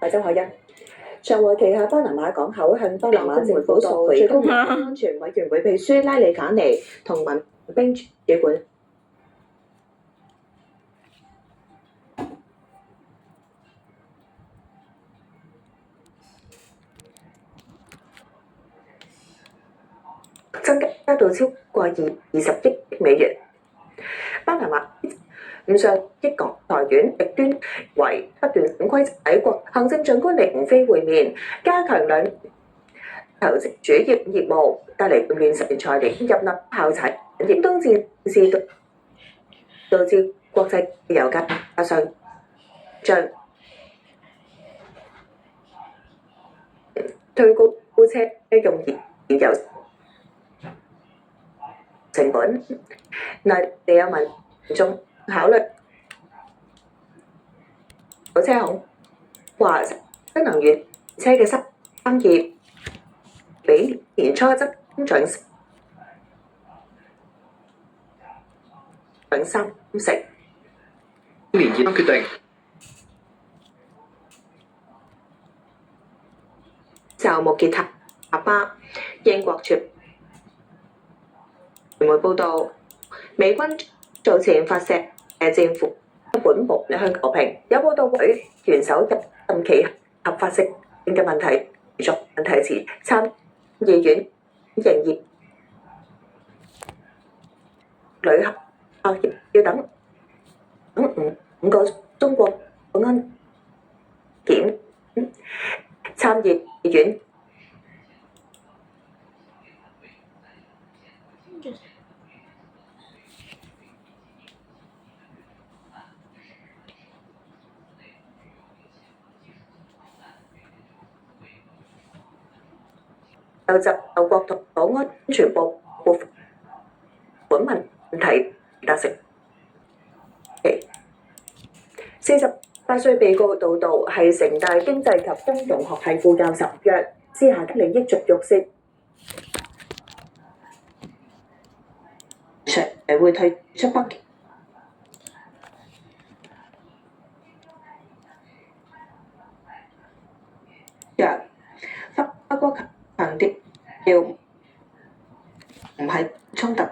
周海欣。上回旗下巴拿馬港口向巴拿馬政府索賠，最高安全委員會秘書拉里賈尼同民兵主管增加到超過20億美元。巴拿馬五上億港財院極端為不斷規制喺國行政長官李鴻飛會面，加強兩投資主要業務，帶嚟亂石材料入立炮產業。東戰事導致國際油價上漲，推高車用燃油成本。內地有民眾考慮有車行話新能源車嘅生意比年初增長3成。年熱決定就穆傑塔巴，英國傳媒報道，美軍早前發射戰斧本部向和平，有報道會元首入任期合法性嘅問題作問題時，參議院營業旅客要等5個中國安檢。參議院就國土安全部本問題達成。48歲被告杜導係城大經濟及金融學系副教授，約私下的利益逐玉涉社會退出北京。法國強調唔係衝突。